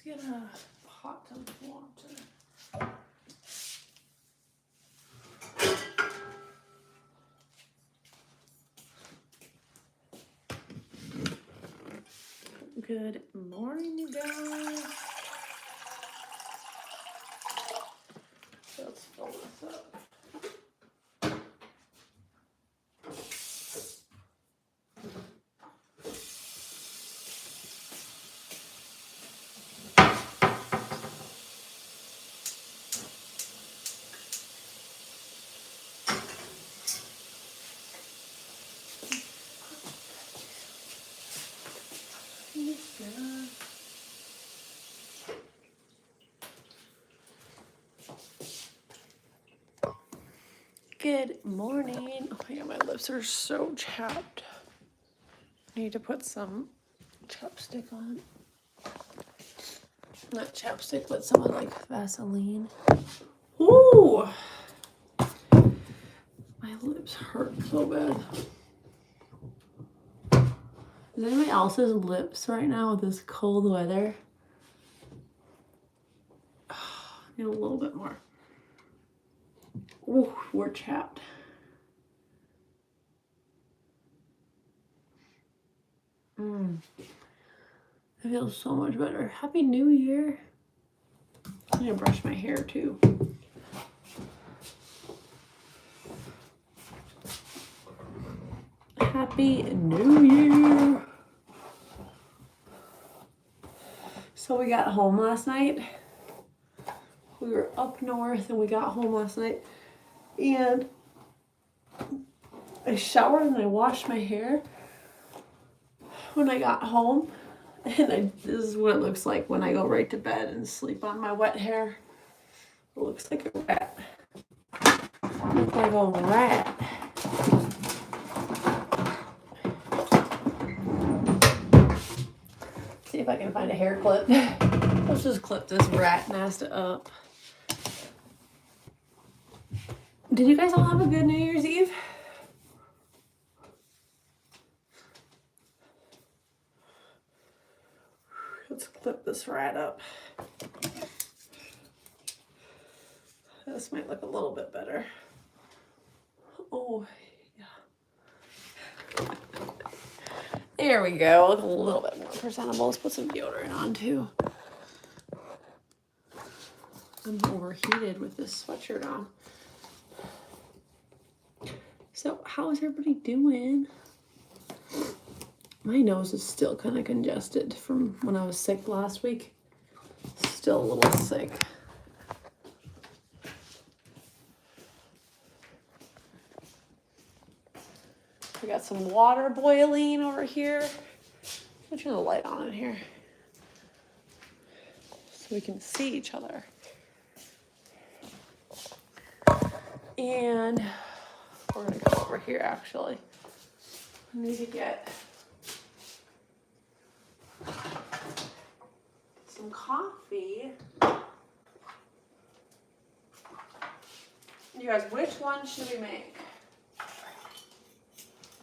get a hot tub of water. Good morning, you guys. Let's fill this up. Good morning. Oh my god, my lips are so chapped. I need to put some chapstick on. Not chapstick, but some like Vaseline. Ooh! My lips hurt so bad. Is anybody else's lips right now with this cold weather? Need a little bit more. Ooh, we're chapped. I feel so much better. Happy New Year. I'm gonna brush my hair too. Happy New Year. So we got home last night. We were up north and we got home last night. And I showered and I washed my hair when I got home. And this is what it looks like when I go right to bed and sleep on my wet hair. It looks like a rat. It looks like a rat. See if I can find a hair clip. Let's just clip this rat nest up. Did you guys all have a good New Year's Eve? Let's clip this rat up. This might look a little bit better. Oh, yeah. There we go. Look a little bit more presentable. Let's put some deodorant on too. I'm overheated with this sweatshirt on. So, how is everybody doing? My nose is still kind of congested from when I was sick last week. Still a little sick. We got some water boiling over here. I'll turn the light on in here so we can see each other. And we're gonna go over here actually. I need to get some coffee. You guys, which one should we make?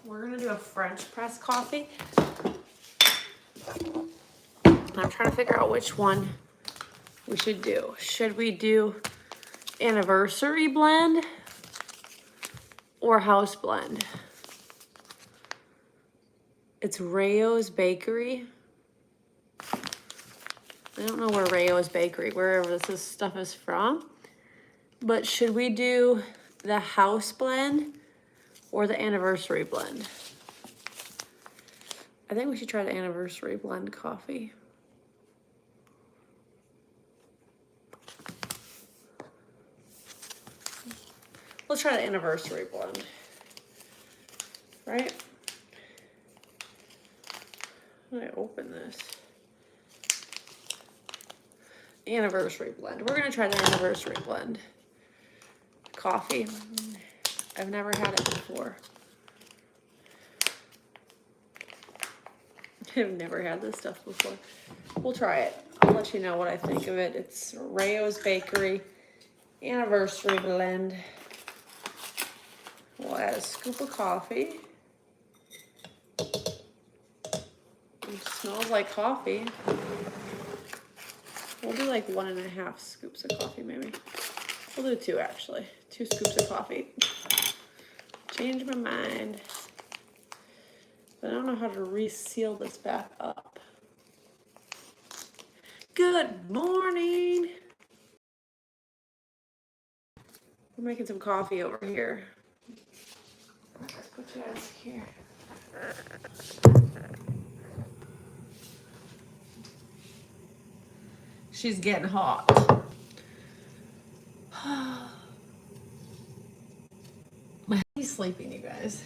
We're gonna do a French press coffee. I'm trying to figure out which one we should do. Should we do anniversary blend or house blend? It's Rayo's Bakery. I don't know where Rayo's Bakery, wherever this stuff is from. But should we do the house blend or the anniversary blend? I think we should try the anniversary blend coffee. Let's try the anniversary blend. Right? How do I open this? Anniversary blend. We're gonna try the anniversary blend coffee. I've never had it before. I've never had this stuff before. We'll try it. I'll let you know what I think of it. It's Rayo's Bakery anniversary blend. We'll add a scoop of coffee. It smells like coffee. We'll do like 1.5 scoops of coffee maybe. We'll do 2 actually. 2 scoops of coffee. Change my mind. But I don't know how to reseal this back up. Good morning. We're making some coffee over here. Let's put you guys here. She's getting hot. He's sleeping, you guys.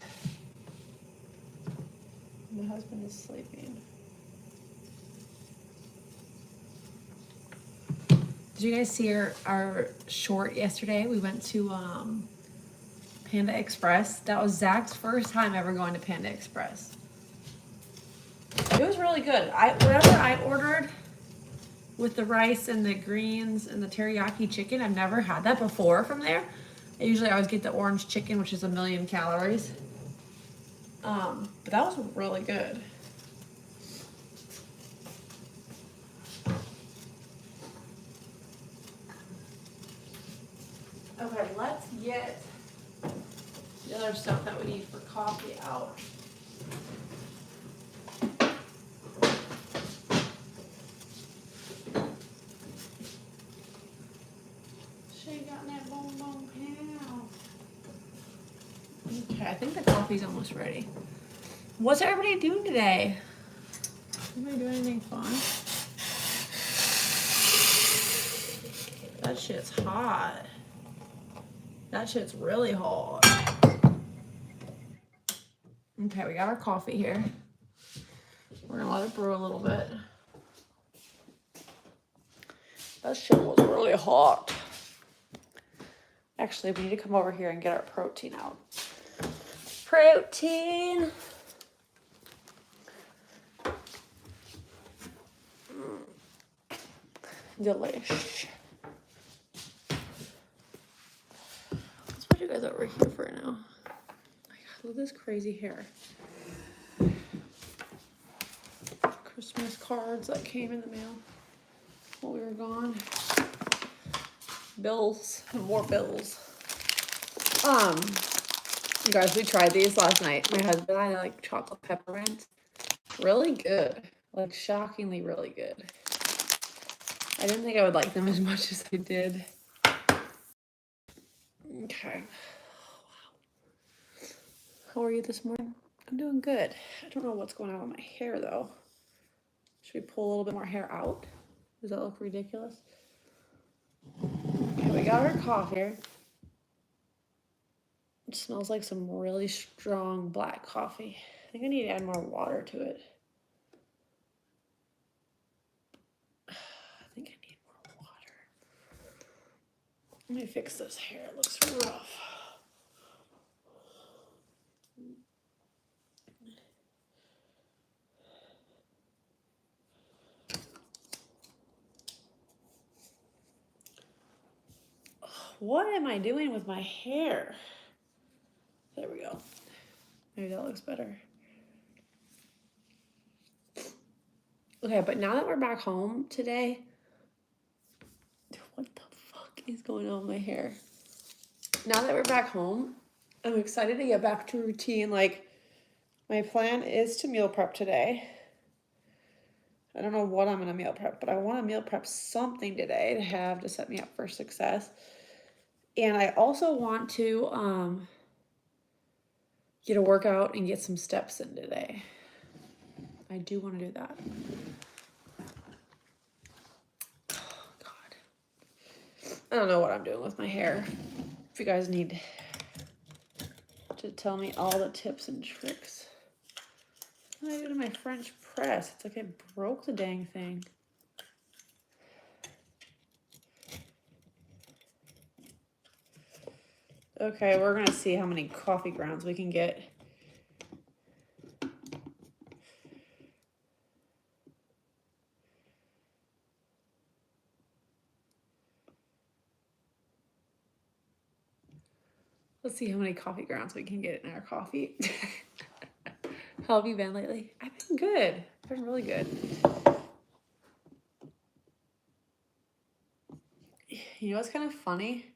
My husband is sleeping. Did you guys see our short yesterday? We went to Panda Express. That was Zach's first time ever going to Panda Express. It was really good. Whatever I ordered with the rice and the greens and the teriyaki chicken, I've never had that before from there. I usually always get the orange chicken, which is 1,000,000 calories. But that was really good. Okay, let's get the other stuff that we need for coffee out. She got that boom boom pound. Okay, I think the coffee's almost ready. What's everybody doing today? Anybody doing anything fun? That shit's hot. That shit's really hot. Okay, we got our coffee here. We're gonna let it brew a little bit. That shit was really hot. Actually, we need to come over here and get our protein out. Protein! Delish. Let's put you guys over here for now. Oh my God, look at this crazy hair. Christmas cards that came in the mail while we were gone. Bills and more bills. You guys, we tried these last night. My husband and I like chocolate peppermint. Really good. Like shockingly really good. I didn't think I would like them as much as I did. Okay. Wow. How are you this morning? I'm doing good. I don't know what's going on with my hair though. Should we pull a little bit more hair out? Does that look ridiculous? Okay, we got our coffee. It smells like some really strong black coffee. I think I need to add more water to it. I think I need more water. Let me fix this hair. It looks rough. What am I doing with my hair? There we go. Maybe that looks better. Okay, but now that we're back home today, what the fuck is going on with my hair? Now that we're back home, I'm excited to get back to routine. Like, my plan is to meal prep today. I don't know what I'm gonna meal prep, but I want to meal prep something today to have to set me up for success. And I also want to get a workout and get some steps in today. I do want to do that. Oh, God. I don't know what I'm doing with my hair. If you guys need to tell me all the tips and tricks. What did I do to my French press? It's like I broke the dang thing. Okay, we're gonna see how many coffee grounds we can get. Let's see how many coffee grounds we can get in our coffee. How have you been lately? I've been good. I've been really good. You know what's kind of funny?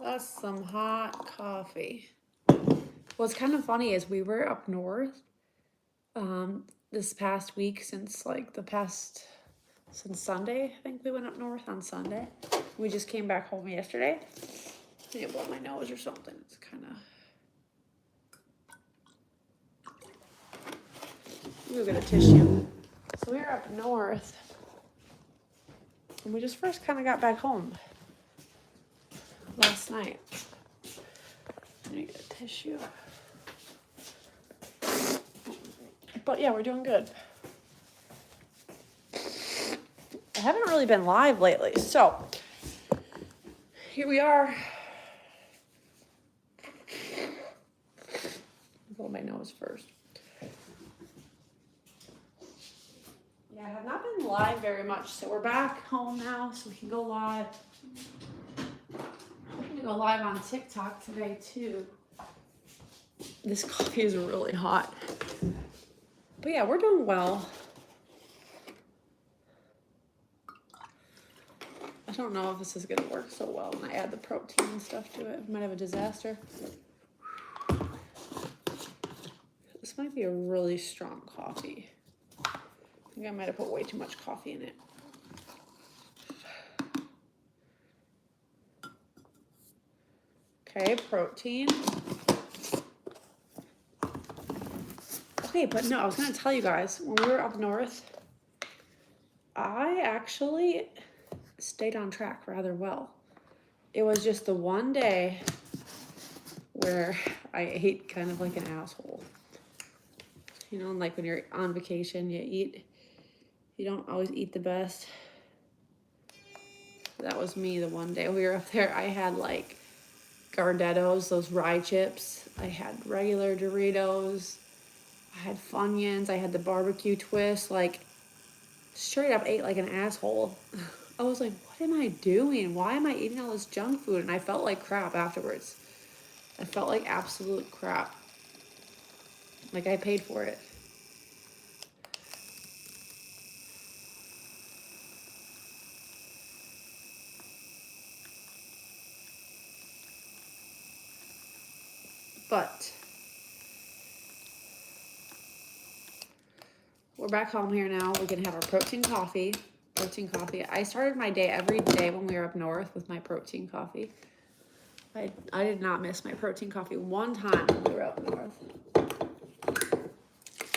That's some hot coffee. What's kind of funny is we were up north this past week since Sunday. I think we went up north on Sunday. We just came back home yesterday. I need to blow my nose or something. It's kind of... We'll get a tissue. So we were up north. And we just first kind of got back home last night. I need to get a tissue. But yeah, we're doing good. I haven't really been live lately, so here we are. Blow my nose first. Yeah, I have not been live very much, so we're back home now, so we can go live. I'm gonna go live on TikTok today too. This coffee is really hot. But yeah, we're doing well. I don't know if this is gonna work so well when I add the protein and stuff to it. I might have a disaster. This might be a really strong coffee. I think I might have put way too much coffee in it. Okay, protein. Okay, but no, I was gonna tell you guys, when we were up north, I actually stayed on track rather well. It was just the one day where I ate kind of like an asshole. You know, like when you're on vacation, you don't always eat the best. That was me the one day we were up there. I had like Gardettos, those rye chips. I had regular Doritos. I had Funyuns. I had the barbecue twist. Like, straight up ate like an asshole. I was like, what am I doing? Why am I eating all this junk food? And I felt like crap afterwards. I felt like absolute crap. Like I paid for it. But we're back home here now. We can have our protein coffee. I started my day every day when we were up north with my protein coffee. I did not miss my protein coffee one time when we were up north.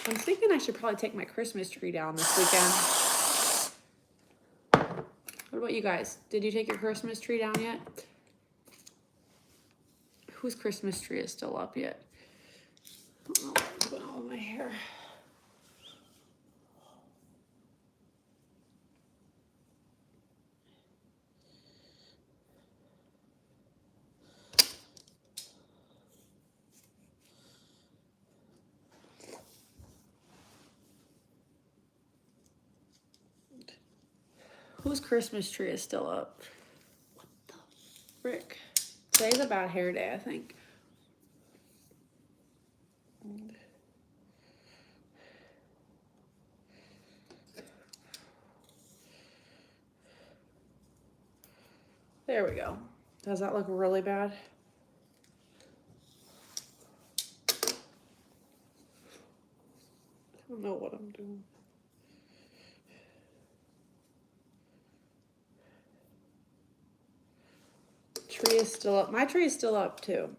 I'm thinking I should probably take my Christmas tree down this weekend. What about you guys? Did you take your Christmas tree down yet? Whose Christmas tree is still up yet? I don't know what's going on with my hair. Whose Christmas tree is still up? What the frick? Today's a bad hair day, I think. There we go. Does that look really bad? I don't know what I'm doing. Tree is still up. My tree is still up too.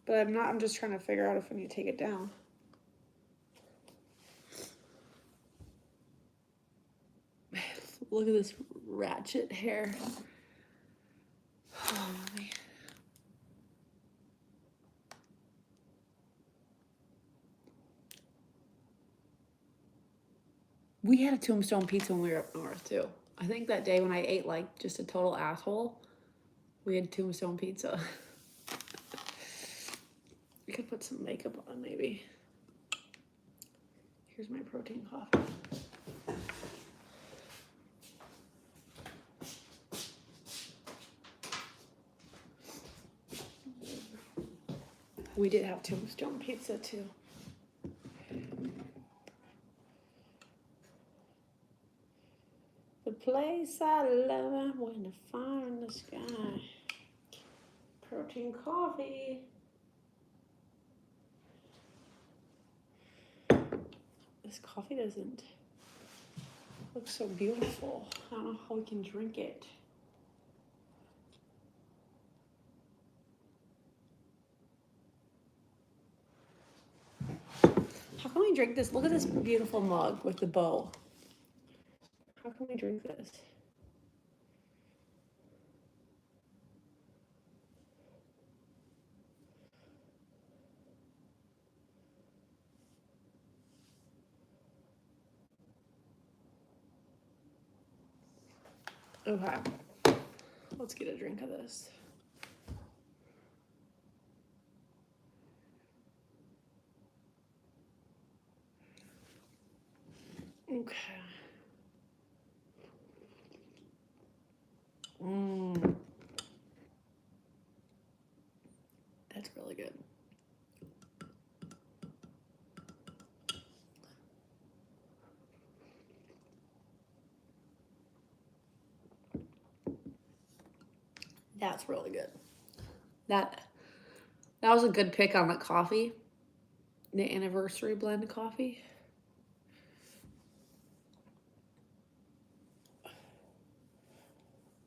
But I'm just trying to figure out if I need to take it down. Look at this ratchet hair. Oh, man. We had a tombstone pizza when we were up north too. I think that day when I ate like just a total asshole, we had tombstone pizza. I could put some makeup on maybe. Here's my protein coffee. We did have tombstone pizza too. The place I love when the fire in the sky. Protein coffee. This coffee doesn't look so beautiful. I don't know how we can drink it. How can we drink this? Look at this beautiful mug with the bow. How can we drink this? Okay, let's get a drink of this. Okay. That's really good. That's really good. That was a good pick on the coffee. The anniversary blend coffee.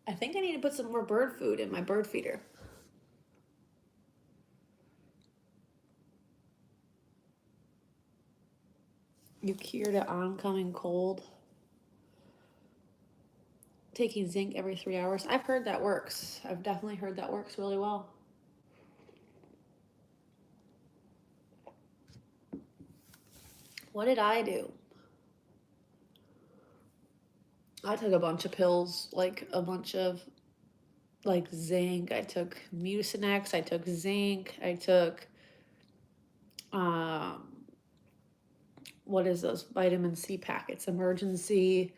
I think I need to put some more bird food in my bird feeder. You cure the oncoming cold. Taking zinc every 3 hours. I've heard that works. I've definitely heard that works really well. What did I do? I took a bunch of pills, like a bunch of zinc. I took Mucinex. I took zinc. I took what is those vitamin C packets? Emergency.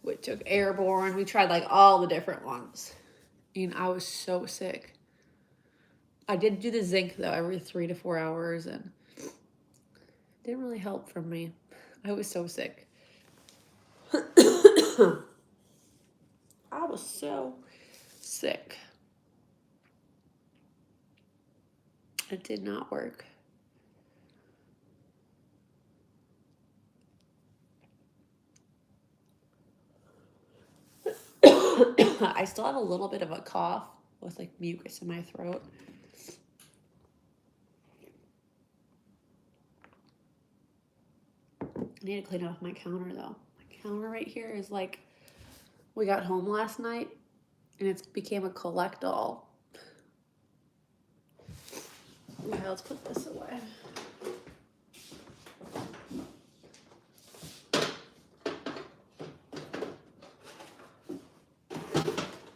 We took Airborne. We tried like all the different ones. And I was so sick. I did do the zinc though every 3 to 4 hours, and it didn't really help for me. I was so sick. I was so sick. It did not work. I still have a little bit of a cough with like mucus in my throat. I need to clean off my counter though. My counter right here is like, we got home last night and it's became a collect-all. Okay, let's put this away.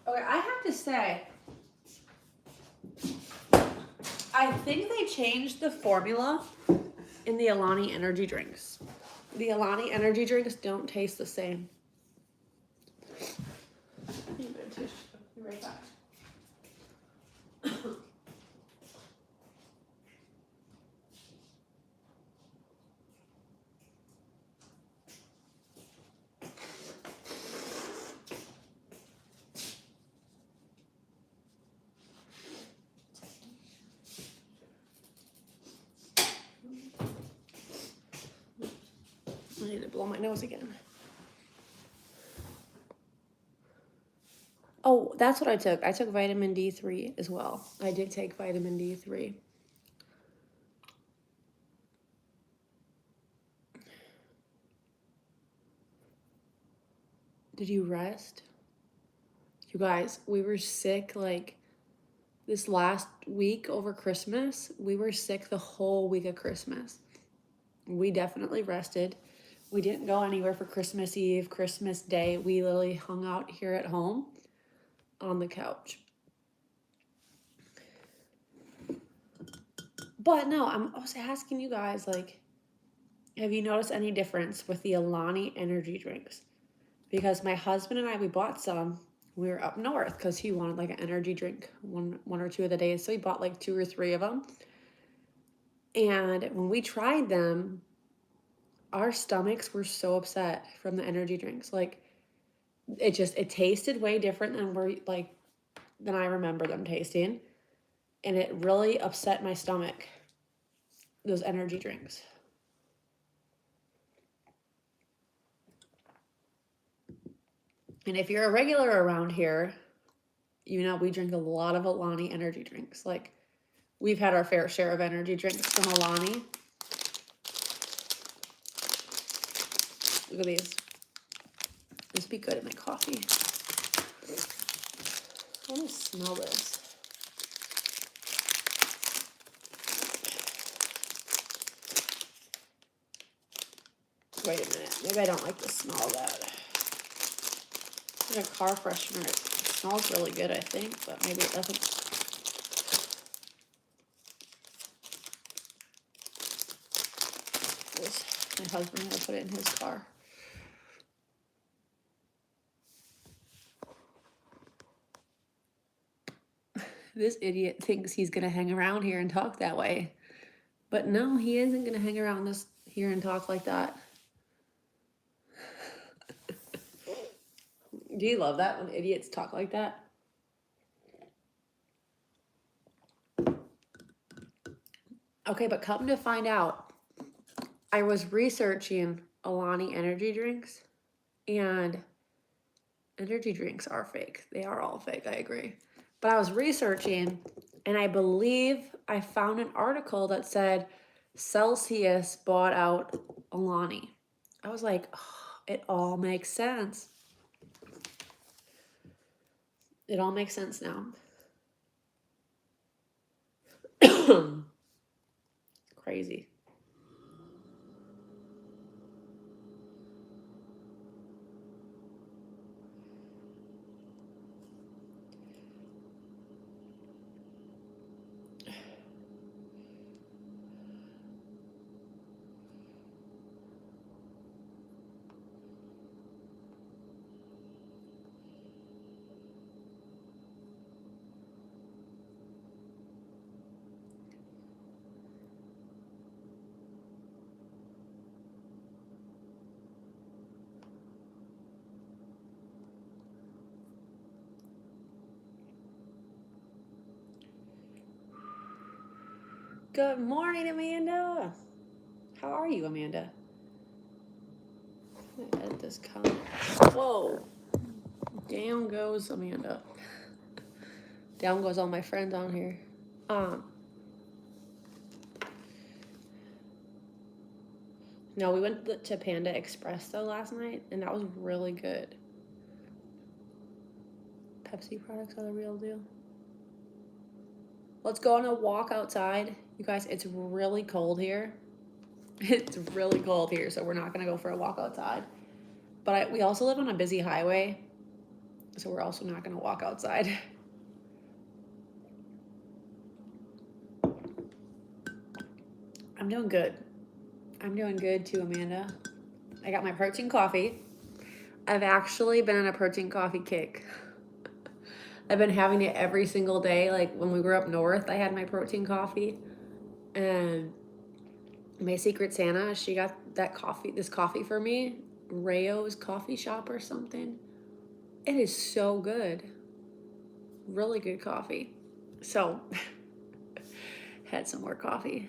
Okay, I have to say, I think they changed the formula in the Alani energy drinks. The Alani energy drinks don't taste the same. Be right back. I need to blow my nose again. Oh, that's what I took. I took vitamin D3 as well. I did take vitamin D3. Did you rest? You guys, we were sick like this last week over Christmas. We were sick the whole week of Christmas. We definitely rested. We didn't go anywhere for Christmas Eve, Christmas Day. We literally hung out here at home on the couch. But no, I was asking you guys, like, have you noticed any difference with the Alani energy drinks? Because my husband and I, we bought some. We were up north because he wanted like an energy drink one or two of the days. So he bought like 2 or 3 of them. And when we tried them, our stomachs were so upset from the energy drinks. Like it tasted way different than I remember them tasting. And it really upset my stomach, those energy drinks. And if you're a regular around here, you know we drink a lot of Alani energy drinks. Like we've had our fair share of energy drinks from Alani. Look at these. This would be good in my coffee. I want to smell this. Wait a minute. Maybe I don't like the smell of that. It's like a car freshener. It smells really good, I think, but maybe it doesn't. My husband had to put it in his car. This idiot thinks he's going to hang around here and talk that way. But no, he isn't going to hang around this here and talk like that. Do you love that when idiots talk like that? Okay, but come to find out, I was researching Alani energy drinks, and energy drinks are fake. They are all fake, I agree. But I was researching, and I believe I found an article that said Celsius bought out Alani. I was like, oh, it all makes sense. It all makes sense now. Crazy. Good morning, Amanda. How are you, Amanda? I'm gonna edit this comment. Whoa. Down goes Amanda. Down goes all my friends on here. No, we went to Panda Express though last night, and that was really good. Pepsi products are the real deal. Let's go on a walk outside. You guys, it's really cold here. It's really cold here, so we're not gonna go for a walk outside. But we also live on a busy highway, so we're also not gonna walk outside. I'm doing good. I'm doing good too, Amanda. I got my protein coffee. I've actually been on a protein coffee kick. I've been having it every single day. Like when we were up north, I had my protein coffee. And my Secret Santa, she got this coffee for me. Rayo's coffee shop or something. It is so good. Really good coffee. So, had some more coffee.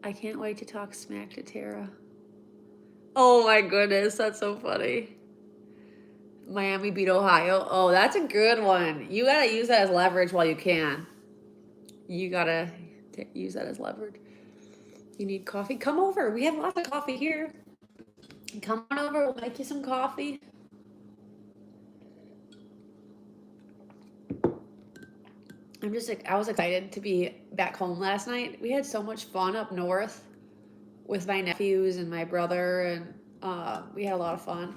I can't wait to talk smack to Tara. Oh my goodness, that's so funny. Miami beat Ohio. Oh, that's a good one. You gotta use that as leverage while you can. You gotta use that as leverage. You need coffee? Come over. We have lots of coffee here. Come on over. We'll make you some coffee. I was excited to be back home last night. We had so much fun up north with my nephews and my brother, and we had a lot of fun.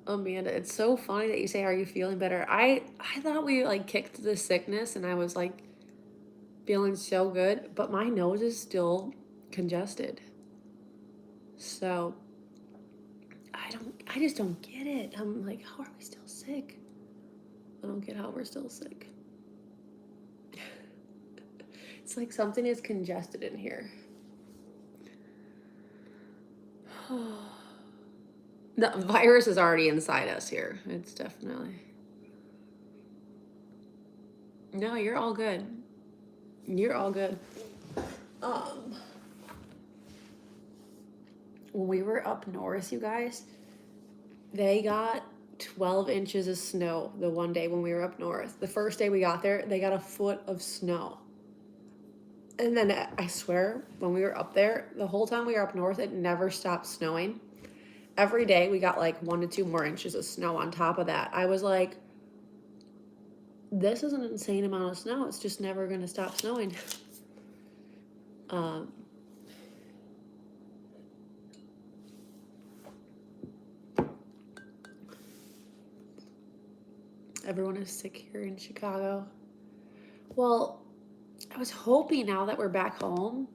Amanda, it's so funny that you say, "Are you feeling better?" I thought we like kicked the sickness, and I was like feeling so good, but my nose is still congested. So I just don't get it. I'm like, how are we still sick? I don't get how we're still sick. It's like something is congested in here. The virus is already inside us here. It's definitely. No, you're all good. You're all good. When we were up north, you guys, they got 12 inches of snow the one day when we were up north. The first day we got there, they got a foot of snow. And then I swear, when we were up there, the whole time we were up north, it never stopped snowing. Every day we got like 1 to 2 more inches of snow on top of that. I was like, this is an insane amount of snow. It's just never going to stop snowing. Everyone is sick here in Chicago. Well, I was hoping now that we're back home,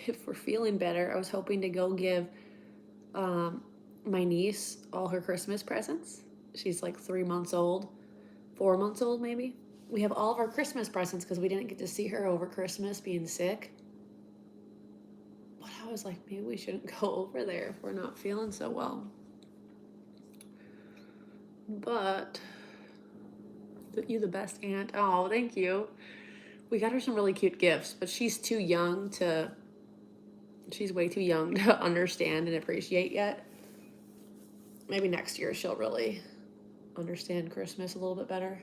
if we're feeling better, I was hoping to go give my niece all her Christmas presents. She's like 3 months old, 4 months old maybe. We have all of our Christmas presents because we didn't get to see her over Christmas being sick. But I was like, maybe we shouldn't go over there if we're not feeling so well. But you the best aunt. Oh, thank you. We got her some really cute gifts, but she's way too young to understand and appreciate yet. Maybe next year she'll really understand Christmas a little bit better.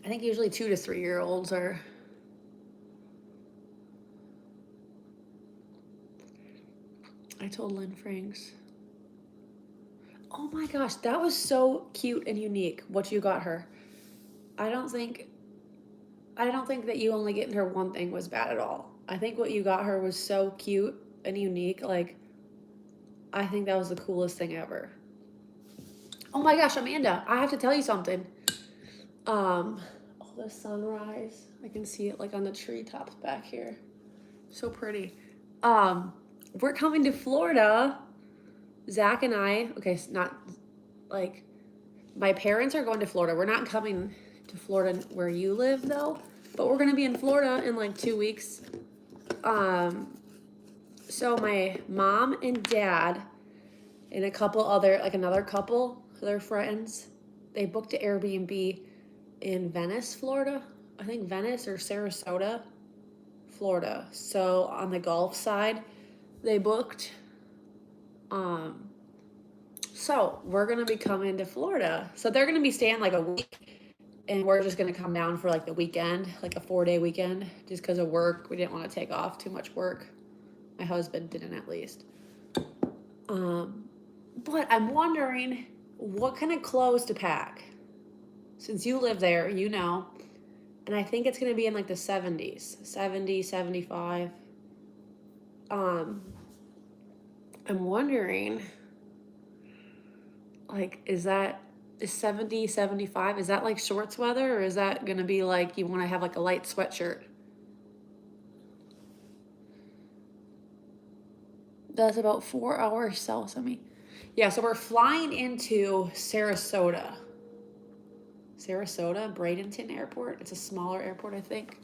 I think usually 2 to 3 year olds are. I told Lynn Franks. Oh my gosh, that was so cute and unique what you got her. I don't think that you only getting her one thing was bad at all. I think what you got her was so cute and unique. Like, I think that was the coolest thing ever. Oh my gosh, Amanda, I have to tell you something. Oh, the sunrise. I can see it like on the treetops back here. So pretty. We're coming to Florida. Zach and I, okay, not like my parents are going to Florida. We're not coming to Florida where you live though, but we're gonna be in Florida in like 2 weeks. So my mom and dad and another couple, their friends, they booked an Airbnb in Venice, Florida. I think Venice or Sarasota, Florida. So on the Gulf side, they booked. So we're gonna be coming to Florida. So they're gonna be staying like a week, and we're just gonna come down for like the weekend, like a 4-day weekend, just because of work. We didn't want to take off too much work. My husband didn't, at least. But I'm wondering what kind of clothes to pack. Since you live there, you know. And I think it's gonna be in like the 70s, 70, 75. I'm wondering, like, is 70, 75, is that like shorts weather, or is that gonna be like you want to have like a light sweatshirt? That's about 4 hours south of me. Yeah, so we're flying into Sarasota, Bradenton Airport. It's a smaller airport, I think.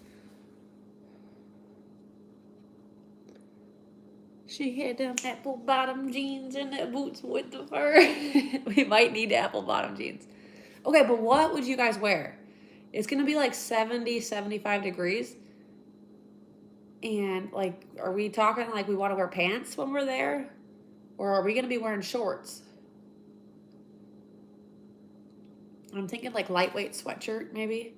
She had them apple bottom jeans and the boots with the fur. We might need apple bottom jeans. Okay, but what would you guys wear? It's gonna be like 70, 75 degrees. And like, are we talking like we want to wear pants when we're there? Or are we gonna be wearing shorts? I'm thinking like lightweight sweatshirt, maybe.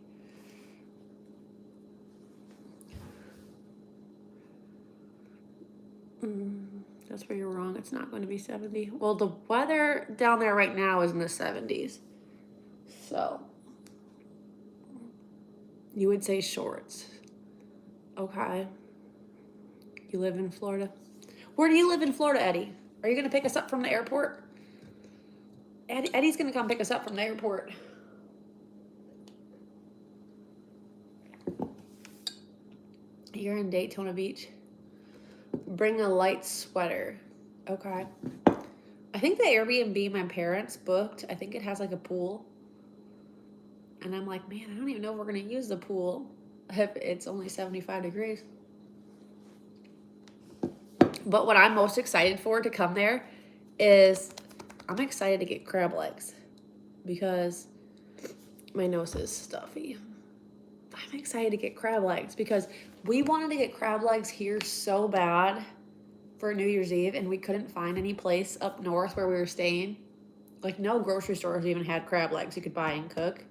That's where you're wrong. It's not going to be 70. Well, the weather down there right now is in the 70s. So, you would say shorts. Okay. You live in Florida. Where do you live in Florida, Eddie? Are you going to pick us up from the airport? Eddie's going to come pick us up from the airport. You're in Daytona Beach. Bring a light sweater. Okay. I think the Airbnb my parents booked, I think it has like a pool. And I'm like, man, I don't even know if we're going to use the pool if it's only 75 degrees. But what I'm most excited for to come there is I'm excited to get crab legs because my nose is stuffy. I'm excited to get crab legs because we wanted to get crab legs here so bad for New Year's Eve, and we couldn't find any place up north where we were staying. Like, no grocery stores even had crab legs you could buy and cook.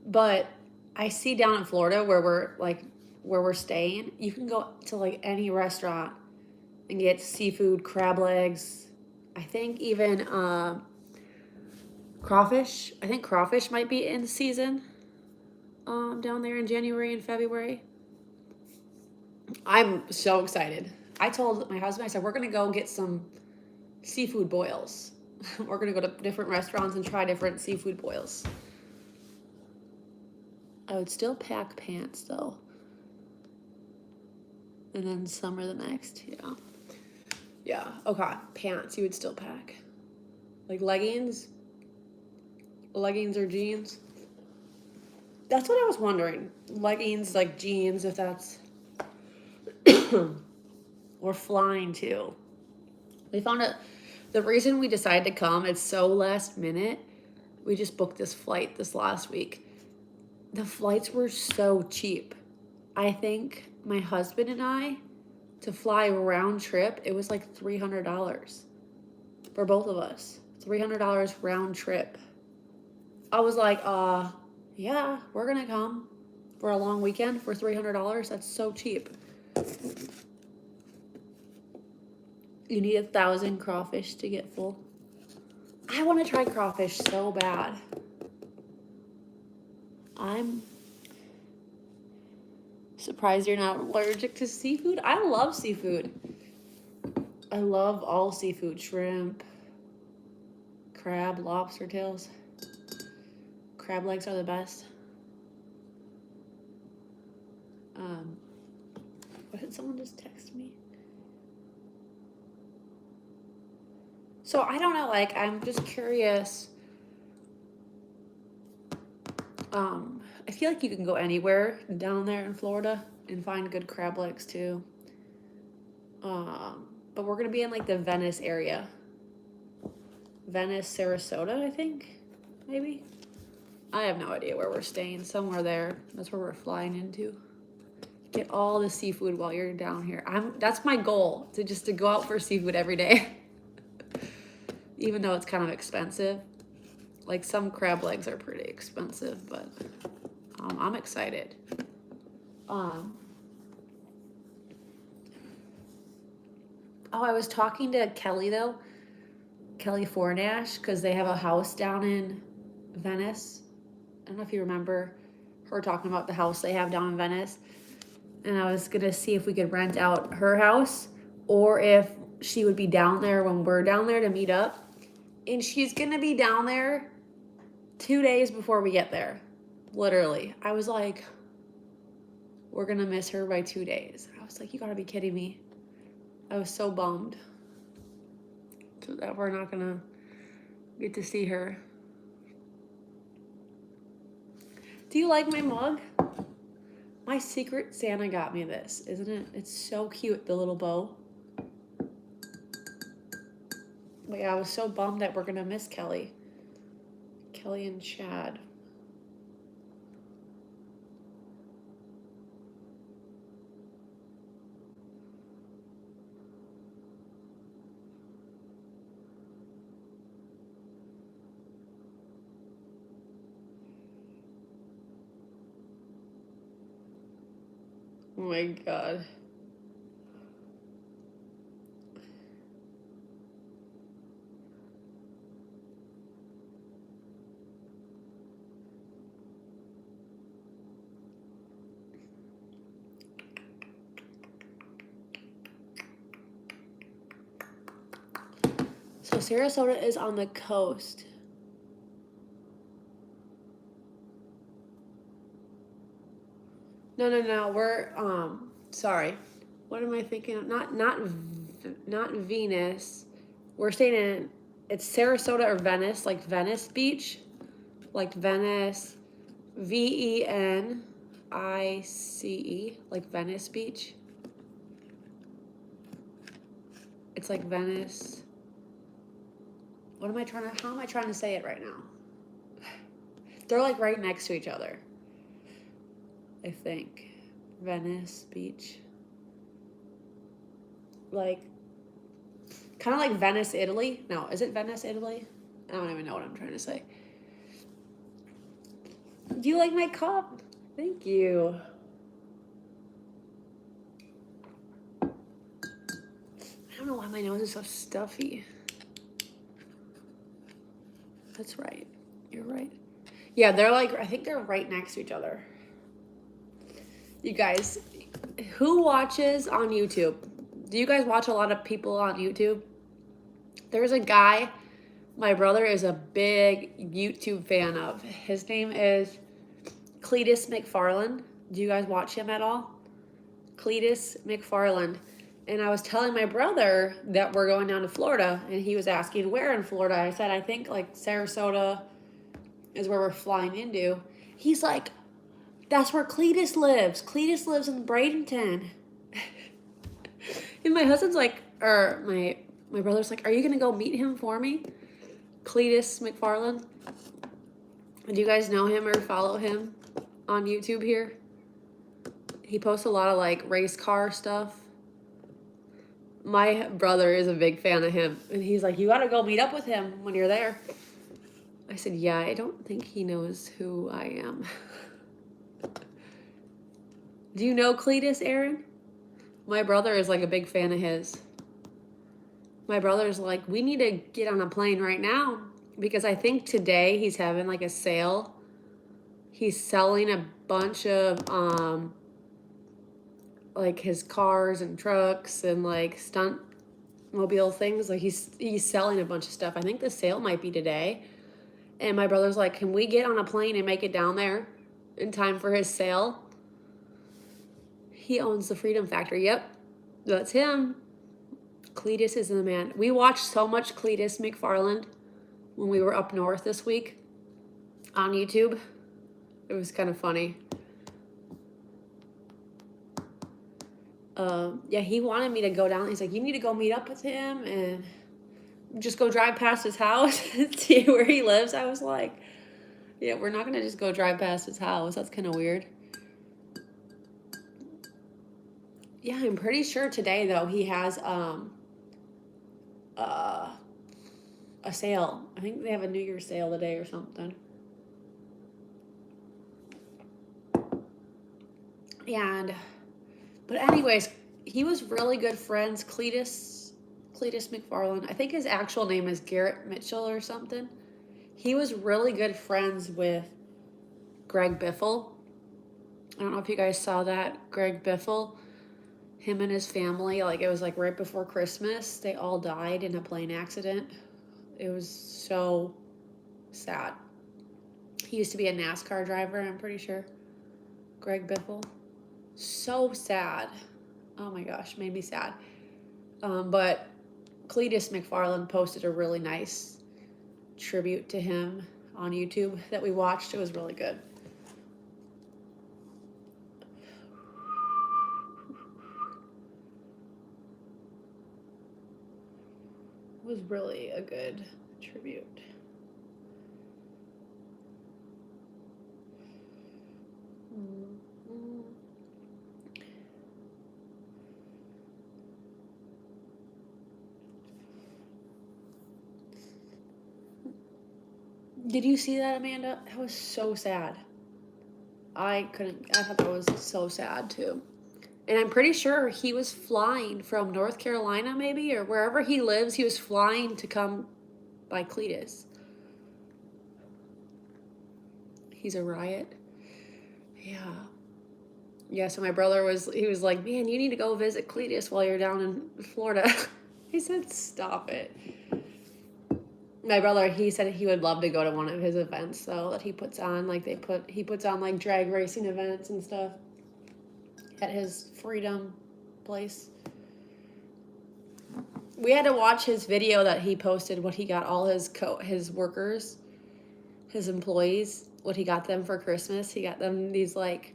But I see down in Florida where we're staying, you can go to like any restaurant and get seafood, crab legs. I think even crawfish. I think crawfish might be in season down there in January and February. I'm so excited. I told my husband, I said, we're going to go get some seafood boils. We're going to go to different restaurants and try different seafood boils. I would still pack pants, though. And then summer the next, yeah. Yeah, okay. Pants, you would still pack. Like leggings or jeans. That's what I was wondering. Leggings, like jeans, if that's... Or flying, too. We found out the reason we decided to come, it's so last minute. We just booked this flight this last week. The flights were so cheap. I think my husband and I, to fly round trip, it was like $300 for both of us. $300 round trip. I was like, yeah, we're gonna come for a long weekend for $300. That's so cheap. You need 1,000 crawfish to get full. I want to try crawfish so bad. I'm surprised you're not allergic to seafood. I love seafood. I love all seafood. Shrimp, crab, lobster tails. Crab legs are the best. What did someone just text me? So I don't know, like, I'm just curious. I feel like you can go anywhere down there in Florida and find good crab legs too. But we're gonna be in like the Venice area. Venice, Sarasota, I think, maybe. I have no idea where we're staying. Somewhere there. That's where we're flying into. Get all the seafood while you're down here. That's my goal, to go out for seafood every day. Even though it's kind of expensive. Like some crab legs are pretty expensive, but I'm excited. Oh, I was talking to Kelly though. Kelly Fornash, because they have a house down in Venice. I don't know if you remember her talking about the house they have down in Venice. And I was gonna see if we could rent out her house or if she would be down there when we're down there to meet up. And she's gonna be down there 2 days before we get there. Literally. I was like, we're gonna miss her by 2 days. I was like, you gotta be kidding me. I was so bummed that we're not gonna get to see her. Do you like my mug? My Secret Santa got me this, isn't it? It's so cute, the little bow. But yeah, I was so bummed that we're gonna miss Kelly. Kelly and Chad. Oh my God. So Sarasota is on the coast. No. We're sorry. What am I thinking of? Not Venus. We're staying in it's Sarasota or Venice, like Venice Beach. like Venice, Venice, like Venice Beach. It's like Venice. How am I trying to say it right now? They're like right next to each other. I think. Venice Beach. Like, kind of like Venice, Italy. No, is it Venice, Italy? I don't even know what I'm trying to say. Do you like my cup? Thank you. I don't know why my nose is so stuffy. That's right. You're right. Yeah, they're like, I think they're right next to each other. You guys, who watches on YouTube? Do you guys watch a lot of people on YouTube? There's a guy my brother is a big YouTube fan of. His name is Cletus McFarland. Do you guys watch him at all? Cletus McFarland. And I was telling my brother that we're going down to Florida, and he was asking where in Florida. I said, I think like Sarasota is where we're flying into. He's like, that's where Cletus lives. Cletus lives in Bradenton. And my husband's like, or my brother's like, are you gonna go meet him for me? Cletus McFarland. Do you guys know him or follow him on YouTube here? He posts a lot of like race car stuff. My brother is a big fan of him, and he's like, you gotta go meet up with him when you're there. I said, yeah, I don't think he knows who I am. Do you know Cletus, Aaron? My brother is like a big fan of his. My brother's like, we need to get on a plane right now, because I think today he's having like a sale. He's selling a bunch of like his cars and trucks and like stunt mobile things. Like he's selling a bunch of stuff. I think the sale might be today. And my brother's like, can we get on a plane and make it down there in time for his sale? He owns the Freedom Factory. Yep, that's him. Cletus is the man. We watched so much Cletus McFarland when we were up north this week on YouTube. It was kind of funny. Yeah, he wanted me to go down. He's like, you need to go meet up with him and just go drive past his house and see where he lives. I was like, yeah, we're not going to just go drive past his house. That's kind of weird. Yeah, I'm pretty sure today, though, he has a sale. I think they have a New Year's sale today or something. But anyways, he was really good friends. Cletus McFarland. I think his actual name is Garrett Mitchell or something. He was really good friends with Greg Biffle. I don't know if you guys saw that. Greg Biffle, him and his family, like it was like right before Christmas, they all died in a plane accident. It was so sad. He used to be a NASCAR driver, I'm pretty sure. Greg Biffle. So sad. Oh my gosh, made me sad. But Cletus McFarland posted a really nice tribute to him on YouTube that we watched. It was really good. It was really a good tribute. Did you see that, Amanda? That was so sad. I thought that was so sad too. And I'm pretty sure he was flying from North Carolina maybe, or wherever he lives, he was flying to come by Cletus. He's a riot. Yeah. Yeah, so my brother was like, man, you need to go visit Cletus while you're down in Florida. He said, stop it. My brother, he said he would love to go to one of his events, though, that he puts on. Like, he puts on, like, drag racing events and stuff at his Freedom place. We had to watch his video that he posted, what he got all his workers, his employees what he got them for Christmas. He got them these like,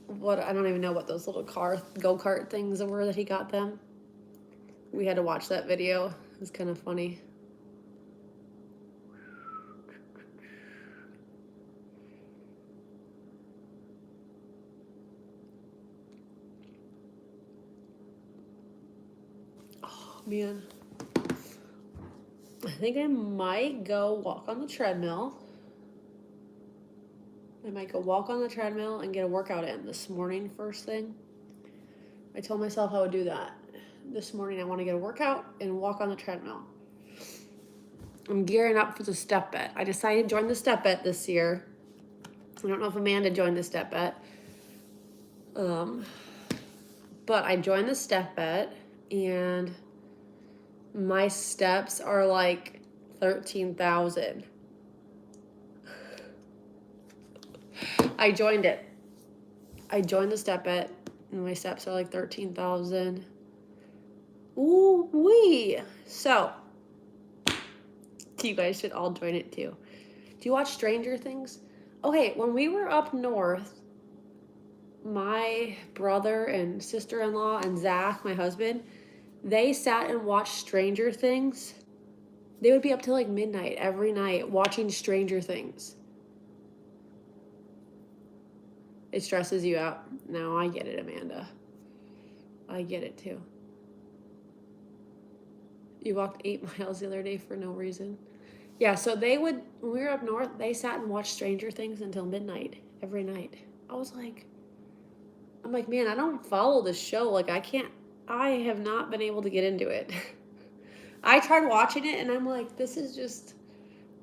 what, I don't even know what those little go-kart things were that he got them. We had to watch that video. It was kind of funny. Oh man, I think I might go walk on the treadmill. I might go walk on the treadmill and get a workout in this morning first thing. I told myself I would do that. This morning I want to get a workout and walk on the treadmill. I'm gearing up for the step bet. I decided to join the step bet this year. I don't know if Amanda joined the step bet. But I joined the step bet and my steps are like 13,000. I joined it. I joined the step bet and my steps are like 13,000. Ooh wee. So, you guys should all join it too. Do you watch Stranger Things? Okay, when we were up north, my brother and sister-in-law and Zach, my husband, they sat and watched Stranger Things. They would be up till like midnight every night watching Stranger Things. It stresses you out. No, I get it, Amanda. I get it too. You walked 8 miles the other day for no reason. Yeah, so they would, when we were up north, they sat and watched Stranger Things until midnight every night. I'm like, man, I don't follow this show. Like, I have not been able to get into it. I tried watching it and I'm like, this is just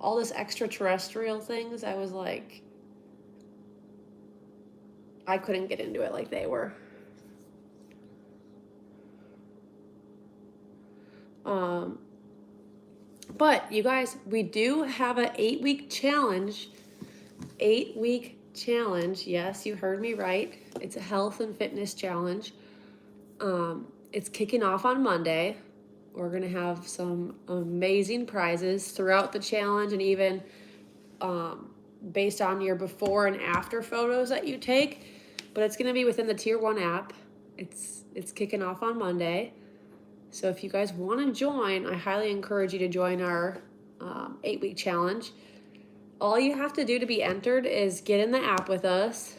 all this extraterrestrial things. I was like, I couldn't get into it like they were. But you guys, we do have an 8-week challenge. 8-week challenge. Yes, you heard me right. It's a health and fitness challenge. It's kicking off on Monday. We're going to have some amazing prizes throughout the challenge and even based on your before and after photos that you take. But it's going to be within the Tier 1 app. It's kicking off on Monday. So if you guys want to join, I highly encourage you to join our 8-week challenge. All you have to do to be entered is get in the app with us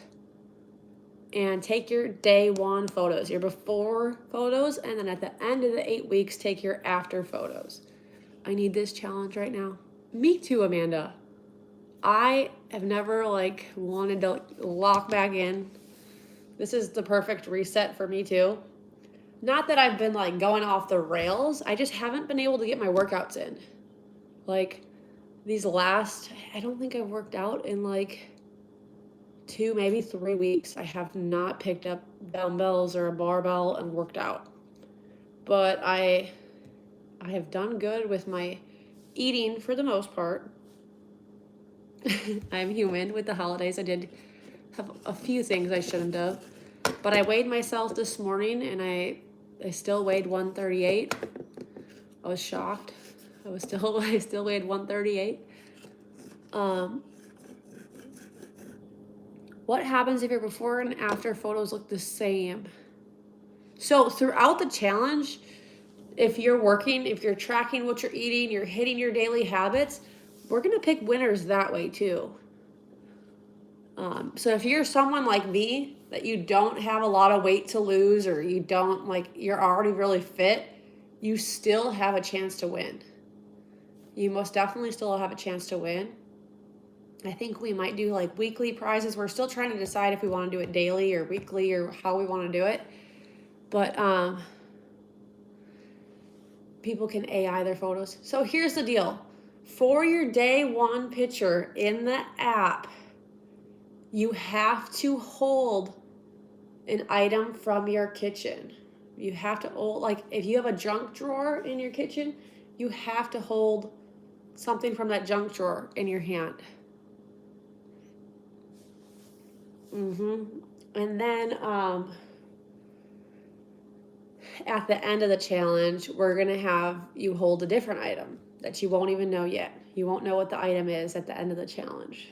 and take your day 1 photos, your before photos, and then at the end of the 8 weeks, take your after photos. I need this challenge right now. Me too, Amanda. I have never wanted to lock back in. This is the perfect reset for me too. Not that I've been going off the rails. I just haven't been able to get my workouts in. These last, I don't think I've worked out in 2, maybe 3 weeks. I have not picked up dumbbells or a barbell and worked out. But I have done good with my eating for the most part. I'm human. With the holidays, I did have a few things I shouldn't have. But I weighed myself this morning and I still weighed 138. I was shocked. I still weighed 138. What happens if your before and after photos look the same? So throughout the challenge, if you're tracking what you're eating, you're hitting your daily habits, we're going to pick winners that way too. So if you're someone like me, that you don't have a lot of weight to lose or you don't you're already really fit, you still have a chance to win. You most definitely still have a chance to win. I think we might do weekly prizes. We're still trying to decide if we want to do it daily or weekly or how we want to do it. But people can AI their photos. So here's the deal. For your day 1 picture in the app, you have to hold an item from your kitchen. You have to hold, if you have a junk drawer in your kitchen, you have to hold something from that junk drawer in your hand. And then at the end of the challenge, we're going to have you hold a different item that you won't even know yet. You won't know what the item is at the end of the challenge.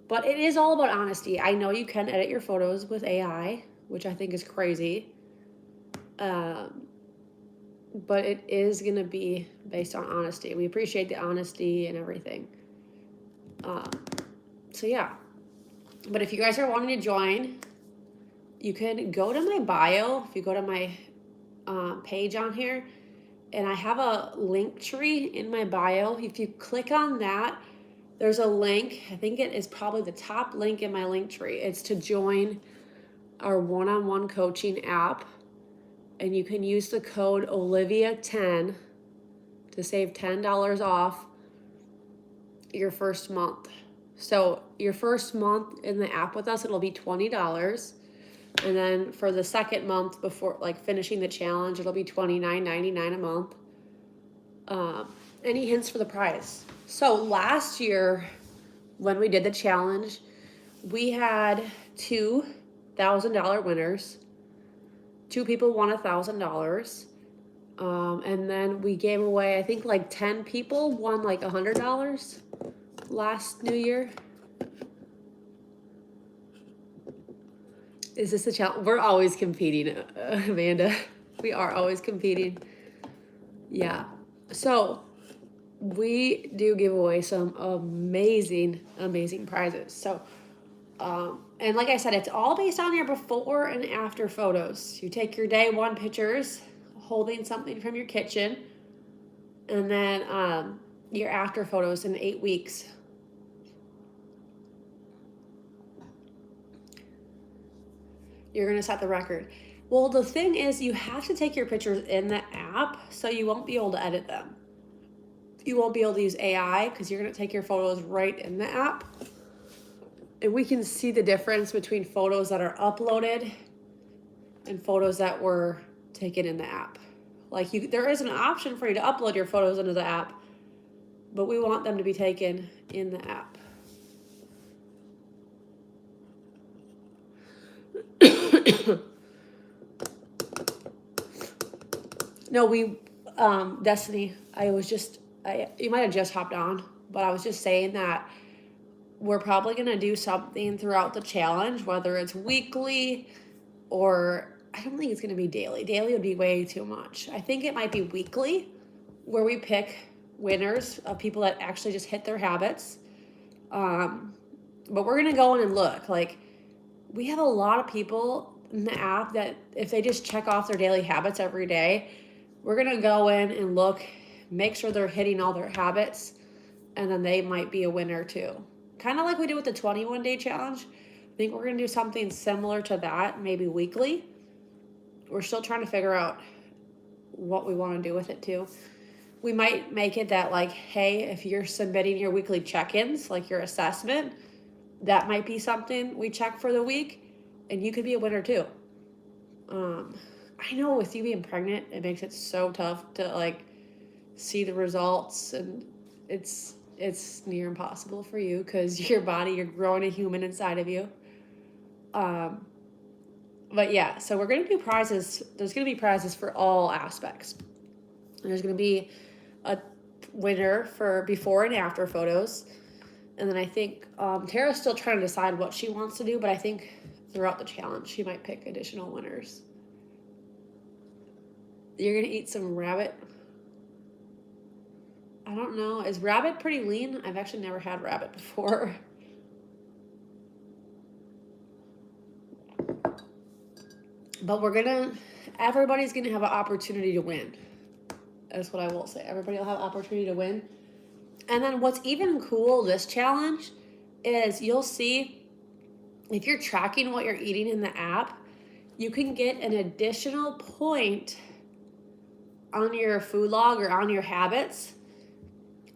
But it is all about honesty. I know you can edit your photos with AI, which I think is crazy. But it is going to be based on honesty. We appreciate the honesty and everything. So yeah. But if you guys are wanting to join, you can go to my bio. If you go to my page on here, and I have a link tree in my bio. If you click on that, there's a link. I think it is probably the top link in my link tree. It's to join our one-on-one coaching app. And you can use the code Olivia10 to save $10 off your first month. So your first month in the app with us, it'll be $20. And then for the second month before like finishing the challenge, it'll be $29.99 a month. Any hints for the prize? So last year when we did the challenge, we had $2,000 winners. 2 people won $1,000. And then we gave away, I think like 10 people won like $100 last New Year. Is this a challenge? We're always competing, Amanda. We are always competing. Yeah. So we do give away some amazing, amazing prizes. So, and like I said, it's all based on your before and after photos. You take your day one pictures holding something from your kitchen, and then your after photos in 8 weeks. You're going to set the record. Well, the thing is, you have to take your pictures in the app, so you won't be able to edit them. You won't be able to use AI because you're going to take your photos right in the app. And we can see the difference between photos that are uploaded and photos that were taken in the app. Like there is an option for you to upload your photos into the app, but we want them to be taken in the app. No, Destiny, you might have just hopped on, but I was just saying that we're probably going to do something throughout the challenge, whether it's weekly or I don't think it's going to be daily. Daily would be way too much. I think it might be weekly where we pick winners of people that actually just hit their habits. But we're going to go in and look. Like, we have a lot of people in the app that if they just check off their daily habits every day, we're going to go in and look, make sure they're hitting all their habits, and then they might be a winner too. Kind of like we did with the 21-day challenge. I think we're going to do something similar to that, maybe weekly. We're still trying to figure out what we want to do with it too. We might make it that like, hey, if you're submitting your weekly check-ins, like your assessment, that might be something we check for the week, and you could be a winner too. I know with you being pregnant, it makes it so tough to like see the results, and it's near impossible for you because your body, you're growing a human inside of you. But yeah, so we're going to do prizes. There's going to be prizes for all aspects. There's going to be a winner for before and after photos. And then I think Tara's still trying to decide what she wants to do, but I think throughout the challenge, she might pick additional winners. You're going to eat some rabbit. I don't know. Is rabbit pretty lean? I've actually never had rabbit before. But everybody's going to have an opportunity to win. That's what I will say. Everybody will have an opportunity to win. And then what's even cool this challenge is you'll see if you're tracking what you're eating in the app, you can get an additional point on your food log or on your habits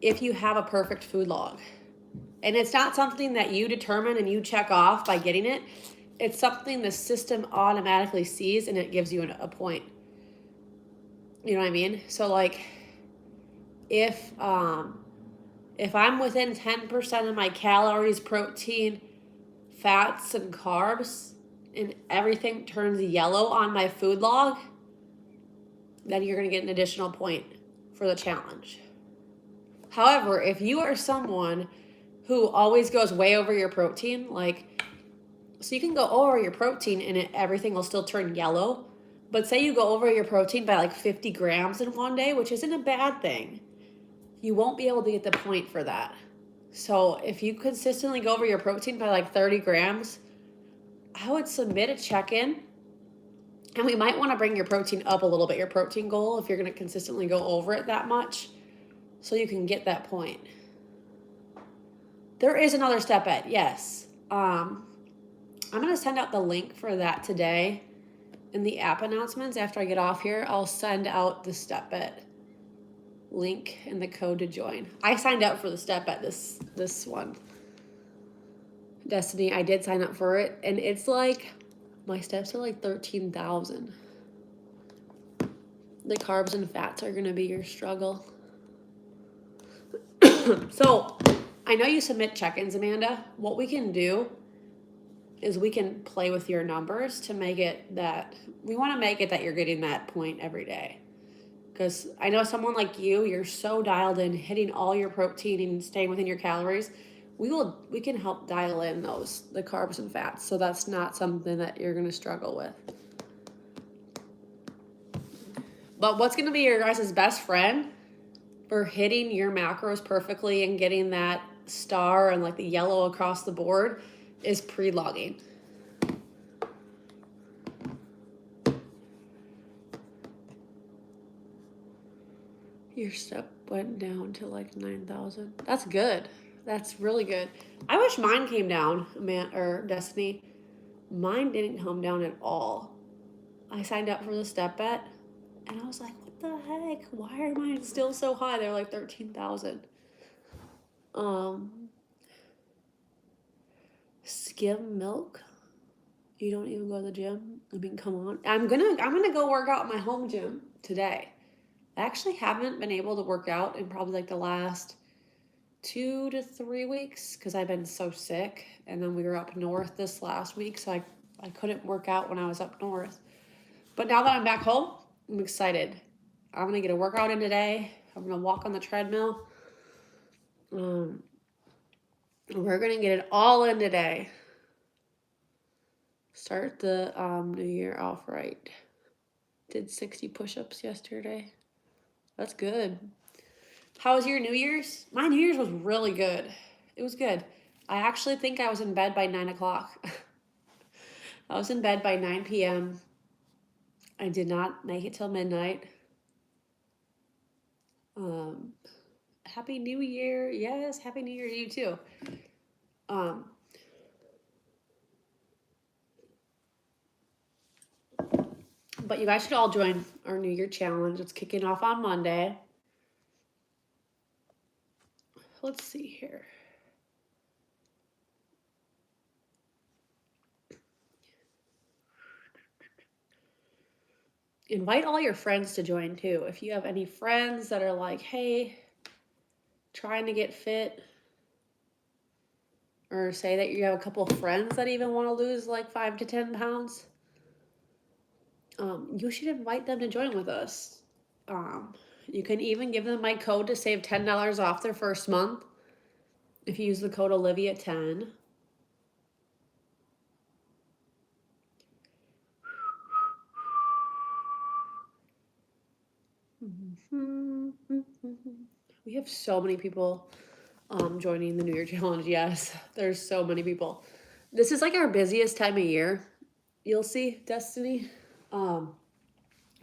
if you have a perfect food log. And it's not something that you determine and you check off by getting it. It's something the system automatically sees and it gives you a point. You know what I mean? So like if I'm within 10% of my calories, protein, fats, and carbs, and everything turns yellow on my food log, then you're going to get an additional point for the challenge. However, if you are someone who always goes way over your protein, like, so you can go over your protein and everything will still turn yellow. But say you go over your protein by like 50 grams in one day, which isn't a bad thing, you won't be able to get the point for that. So if you consistently go over your protein by like 30 grams, I would submit a check-in. And we might want to bring your protein up a little bit, your protein goal, if you're going to consistently go over it that much, so you can get that point. There is another step bet, yes. I'm going to send out the link for that today in the app announcements. After I get off here, I'll send out the step bet link and the code to join. I signed up for the step bet this one. Destiny, I did sign up for it, and it's like, my steps are like 13,000. The carbs and fats are going to be your struggle. So, I know you submit check-ins, Amanda. What we can do is we can play with your numbers to make it that, we want to make it that you're getting that point every day. Because I know someone like you, you're so dialed in, hitting all your protein and staying within your calories. We can help dial in the carbs and fats. So that's not something that you're going to struggle with. But what's going to be your guys' best friend for hitting your macros perfectly and getting that star and like the yellow across the board is pre-logging. Your step went down to like 9,000. That's good. That's really good. I wish mine came down, Destiny. Mine didn't come down at all. I signed up for the step bet, and I was like, what the heck? Why are mine still so high? They're like 13,000. Skim milk. You don't even go to the gym? I mean, come on. I'm gonna go work out at my home gym today. I actually haven't been able to work out in probably like the last 2 to 3 weeks because I've been so sick. And then we were up north this last week, so I couldn't work out when I was up north. But now that I'm back home, I'm excited. I'm going to get a workout in today. I'm going to walk on the treadmill. We're going to get it all in today. Start the new year off right. Did 60 push-ups yesterday. That's good. How was your New Year's? My New Year's was really good. It was good. I actually think I was in bed by 9 o'clock. I was in bed by 9 p.m. I did not make it till midnight. Happy New Year. Yes, Happy New Year to you too. But you guys should all join our New Year challenge. It's kicking off on Monday. Let's see here. Invite all your friends to join too. If you have any friends that are like, hey, trying to get fit, or say that you have a couple friends that even want to lose like 5 to 10 pounds, you should invite them to join with us. You can even give them my code to save $10 off their first month if you use the code Olivia10. We have so many people joining the New Year Challenge. Yes, there's so many people. This is like our busiest time of year. You'll see, Destiny.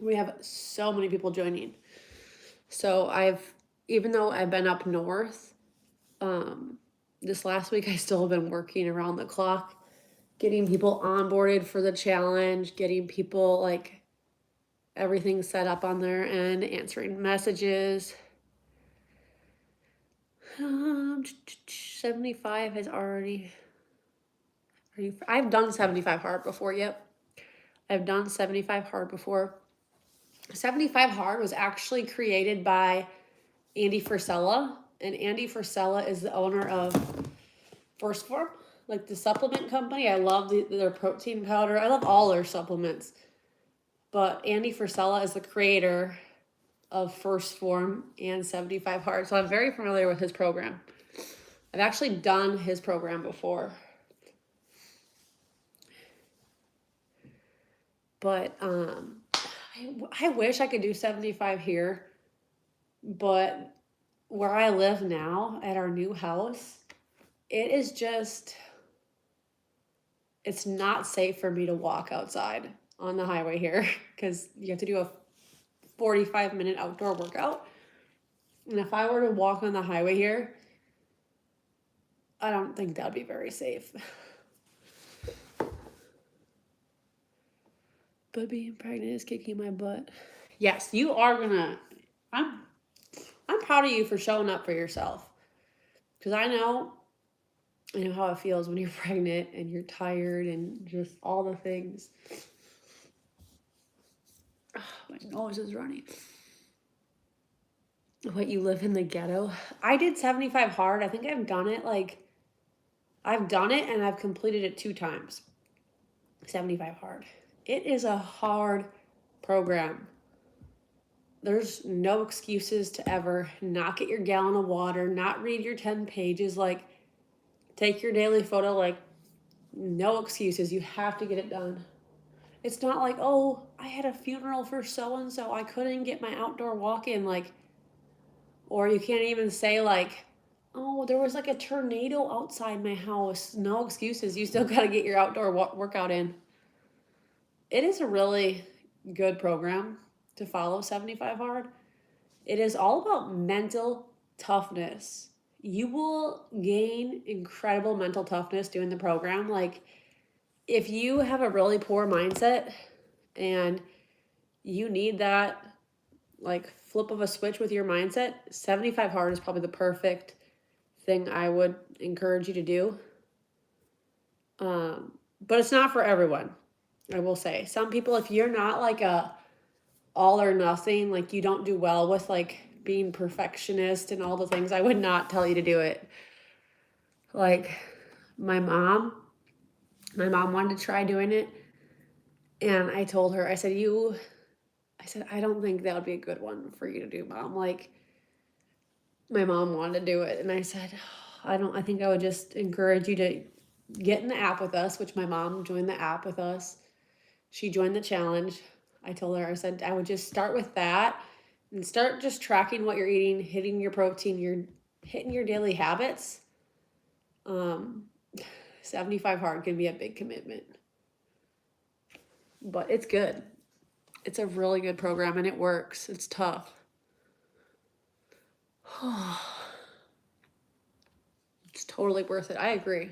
We have so many people joining. So even though I've been up north, this last week I still have been working around the clock, getting people onboarded for the challenge, getting people like everything set up on their end, answering messages. 75 has already. I've done 75 hard before. Yep, I've done 75 hard before. 75 hard was actually created by Andy Frisella, and Andy Frisella is the owner of First Form, like the supplement company. I love their protein powder. I love all their supplements. But Andy Frisella is the creator of First Form and 75 Hard. So I'm very familiar with his program. I've actually done his program before. But I wish I could do 75 here. But where I live now at our new house, it is just, it's not safe for me to walk outside on the highway here because you have to do a 45-minute outdoor workout. And if I were to walk on the highway here, I don't think that would be very safe. But being pregnant is kicking my butt. Yes, you are gonna. I'm proud of you for showing up for yourself. Because I know how it feels when you're pregnant and you're tired and just all the things. Oh, my nose is running. What, you live in the ghetto? I did 75 hard. I think I've done it and I've completed it 2 times. 75 hard. It is a hard program. There's no excuses to ever not get your gallon of water, not read your 10 pages, like take your daily photo, like no excuses. You have to get it done. It's not like, oh, I had a funeral for so-and-so, I couldn't get my outdoor walk in, like, or you can't even say like, oh, there was like a tornado outside my house. No excuses. You still got to get your outdoor workout in. It is a really good program to follow 75 hard. It is all about mental toughness. You will gain incredible mental toughness doing the program. Like, if you have a really poor mindset and you need that like flip of a switch with your mindset, 75 hard is probably the perfect thing I would encourage you to do. But it's not for everyone. I will say some people, if you're not like a all or nothing, like you don't do well with like being perfectionist and all the things, I would not tell you to do it. Like my mom wanted to try doing it. And I told her, I said, I don't think that would be a good one for you to do, Mom. Like my mom wanted to do it. And I said, I think I would just encourage you to get in the app with us, which my mom joined the app with us. She joined the challenge. I told her, I said, I would just start with that and start just tracking what you're eating, hitting your protein, you're hitting your daily habits. 75 hard can be a big commitment, but it's good. It's a really good program and it works. It's tough. It's totally worth it. I agree.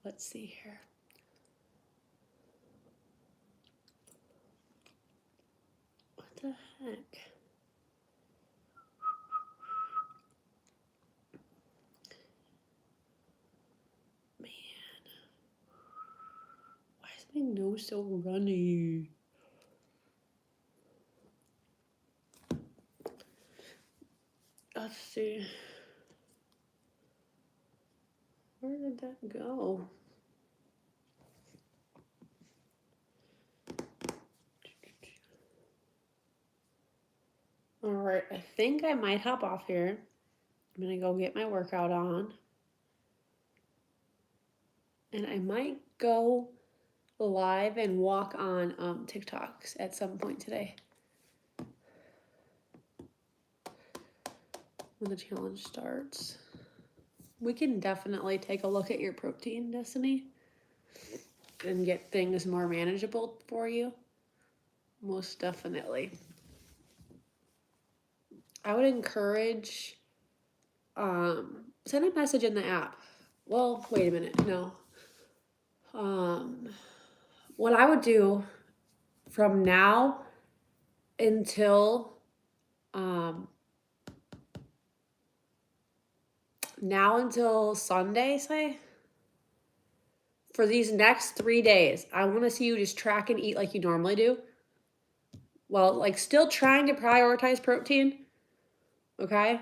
Let's see here. What the heck? Man. Why is my nose so runny? Let's see. Where did that go? All right, I think I might hop off here. I'm gonna go get my workout on. And I might go live and walk on TikToks at some point today. When the challenge starts. We can definitely take a look at your protein, Destiny, and get things more manageable for you. Most definitely. I would encourage send a message in the app. Well, wait a minute. No. What I would do from now until Sunday, say, for these next 3 days, I want to see you just track and eat like you normally do. Well, like still trying to prioritize protein. Okay?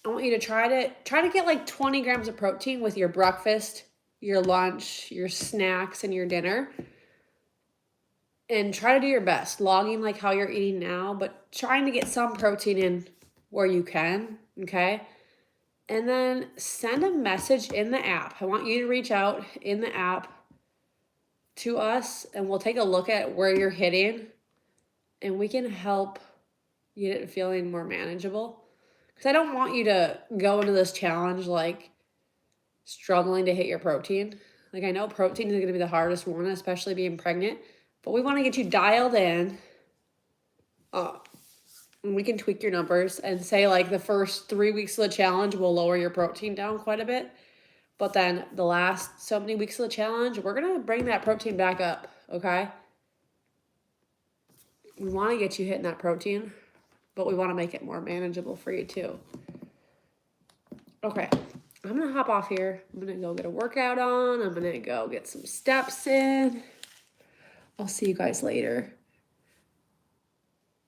I want you to try to get like 20 grams of protein with your breakfast, your lunch, your snacks, and your dinner. And try to do your best, logging like how you're eating now, but trying to get some protein in where you can, okay? And then send a message in the app. I want you to reach out in the app to us, and we'll take a look at where you're hitting, and we can help get it feeling more manageable. Because I don't want you to go into this challenge like struggling to hit your protein. Like, I know protein is going to be the hardest one, especially being pregnant, but we want to get you dialed in. And we can tweak your numbers and say like the first 3 weeks of the challenge will lower your protein down quite a bit. But then the last so many weeks of the challenge, we're going to bring that protein back up, okay? We want to get you hitting that protein, but we want to make it more manageable for you too. Okay, I'm going to hop off here. I'm going to go get a workout on. I'm going to go get some steps in. I'll see you guys later.